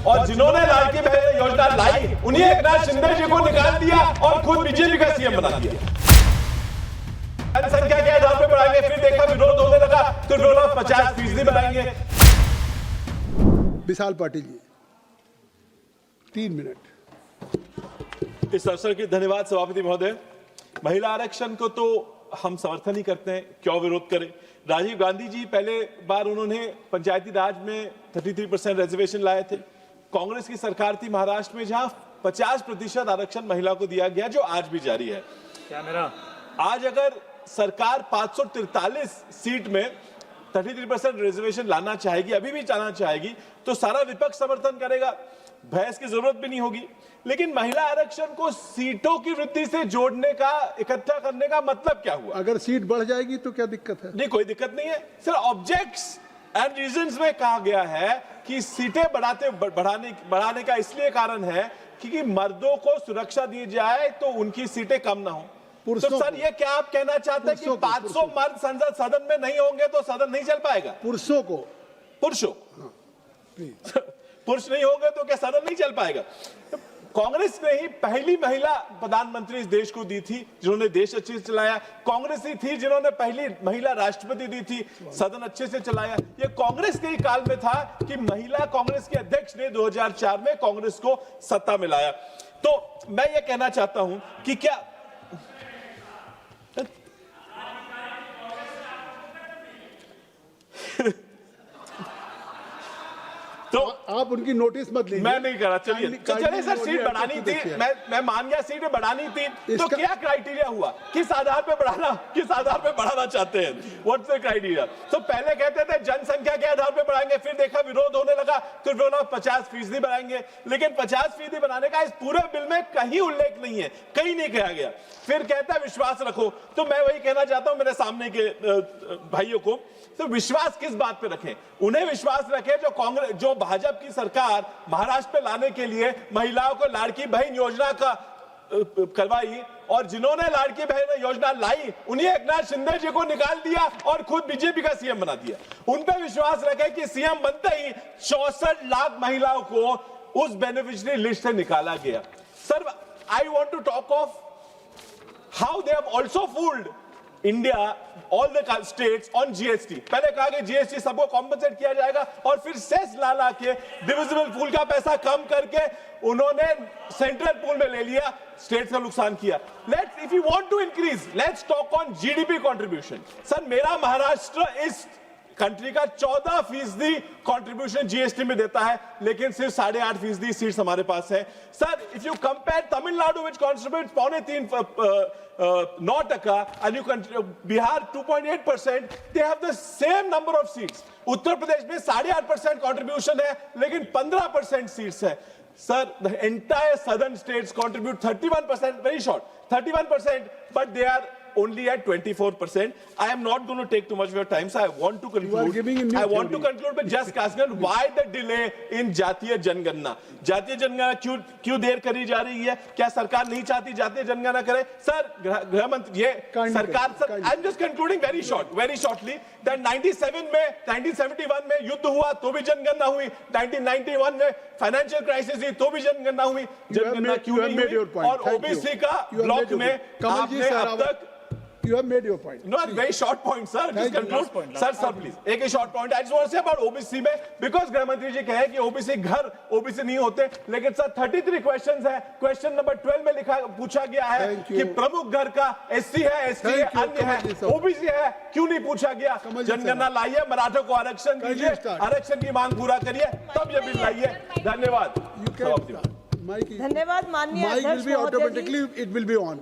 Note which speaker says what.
Speaker 1: और जिन्होंने लाड़की बहन योजना लाई उन्हीं एकनाथ शिंदे जी को निकाल दिया और खुद बीजेपी का सीएम बना दिया। जनसंख्या के आधार पर बढ़ाएंगे, फिर देखा विरोध होने लगा तो डोला 50% बढ़ाएंगे।
Speaker 2: विशाल पाटिल जी 3 मिनट।
Speaker 1: इस अवसर के धन्यवाद सभापति महोदय। महिला आरक्षण को तो हम समर्थन ही करते हैं, क्यों विरोध करें। राजीव गांधी जी पहले बार उन्होंने पंचायती राज में 33% रिजर्वेशन लाए थे। कांग्रेस की सरकार थी महाराष्ट्र में जहां 50% आरक्षण महिला को दिया गया, जो आज भी जारी है।
Speaker 3: क्या मेरा
Speaker 1: आज अगर सरकार 543 सीट में 33% रिजर्वेशन लाना चाहेगी, अभी भी लाना चाहेगी, तो सारा विपक्ष समर्थन करेगा, बहस की जरूरत भी नहीं होगी। लेकिन महिला आरक्षण को सीटों की वृद्धि से जोड़ने का, इकट्ठा करने का मतलब क्या हुआ?
Speaker 2: अगर सीट बढ़ जाएगी तो क्या दिक्कत है?
Speaker 1: नहीं, कोई दिक्कत नहीं है। सिर्फ ऑब्जेक्ट्स एंड रीजंस में कहा गया है कि सीटें बढ़ाने का इसलिए कारण है क्योंकि मर्दों को सुरक्षा दी जाए तो उनकी सीटें कम ना हो। तो सर, ये क्या आप कहना चाहते हैं कि 500 मर्द संसद सदन में नहीं होंगे तो सदन नहीं चल पाएगा?
Speaker 2: पुरुषों
Speaker 1: पुरुष नहीं होंगे तो क्या सदन नहीं चल पाएगा? कांग्रेस ने ही पहली महिला प्रधानमंत्री इस देश को दी थी, जिन्होंने देश अच्छे से चलाया। कांग्रेस ही थी जिन्होंने पहली महिला राष्ट्रपति दी थी, सदन अच्छे से चलाया। ये कांग्रेस के ही काल में था कि महिला कांग्रेस के अध्यक्ष ने 2004 में कांग्रेस को सत्ता में लाया। तो मैं ये कहना चाहता हूं कि क्या तो
Speaker 2: आप उनकी नोटिस मत लीजिए।
Speaker 1: मैं नहीं करा। चलिए चलिए सर, सीट बढ़ानी थी, मैं मान गया सीट बढ़ानी थी, तो क्या क्राइटेरिया हुआ? किस आधार पे बढ़ाना चाहते हैं? What's the criteria? तो पहले कहते थे जनसंख्या के आधार पे बढ़ाएंगे, फिर देखा विरोध होने लगा तो डोला 50% बढ़ाएंगे। लेकिन 50% बनाने का इस पूरे बिल में कहीं उल्लेख नहीं है, कहीं नहीं कहा गया। फिर कहता है विश्वास रखो। तो मैं वही कहना चाहता हूं मेरे सामने के भाइयों को, तो विश्वास किस बात पे रखें? उन्हें विश्वास रखें जो भाजपा की सरकार महाराष्ट्र में लाने के लिए महिलाओं को लाड़की बहन योजना का करवाई, और जिन्होंने लाड़की बहन योजना लाई उन्हीं एकनाथ शिंदे जी को निकाल दिया और खुद बीजेपी का सीएम बना दिया। उन पे विश्वास रखें कि सीएम बनते ही 64 लाख महिलाओं को उस बेनिफिशियरी लिस्ट से निकाला गया। Sir, I want to talk of how they have also fooled India, all the states on GST. पहले कहा कि जीएसटी सबको कॉम्पनसेट किया जाएगा, और फिर सेस ला के डिविजिबल पूल का पैसा कम करके उन्होंने सेंट्रल पूल में ले लिया, स्टेट्स का नुकसान किया। Let's, if you want to increase, let's talk on GDP contribution. Sir, मेरा महाराष्ट्र इस कंट्री का 14% कंट्रीब्यूशन जीएसटी में देता है, लेकिन सिर्फ 8.5% सीट्स हमारे पास है। Sir, if you compare Tamil Nadu which contributes 3.9%, and you Bihar 2.8%, they have the same number of seats. Uttar Pradesh में 8.5% कंट्रीब्यूशन है, लेकिन 15% सीट्स है। Sir, the entire southern states contribute 31%, very short, 31%, but they are only at 24%. I am not going to take too much of your time, so I want to conclude. I want to conclude by just asking why the delay in जातीय जनगणना? जातीय जनगणना क्यों देर करी जा रही है? क्या सरकार नहीं चाहती जातीय जनगणना करे? सर, गृह मंत्री, ये सरकार, sir, I am just concluding very shortly that 1971 में युद्ध हुआ तो भी जनगणना हुई, 1991 में फाइनेंशियल क्राइसिस हुई तो भी जनगणना हुई। जनगणना क्यों नहीं हुई? और ओबीसी का ब्लॉक में आपने अब तक
Speaker 2: You have made your point.
Speaker 1: No, very short point, sir. Just conclude. Sir, please. एक ही short point. I just want to say about OBC में, because गृह मंत्री जी कहे कि OBC घर OBC नहीं होते, लेकिन सर 33 questions है। Question number 12 में पूछा गया है कि प्रमुख घर का SC है, ST है, अन्य है, OBC है, क्यों नहीं पूछा गया? जनगणना लाइए, मराठों को आरक्षण दीजिए, आरक्षण की मांग पूरा करिए, तब ये बिल लाइए। धन्यवाद।
Speaker 2: धन्यवाद माननीय
Speaker 3: अध्यक्ष महोदय जी।
Speaker 2: It will be on.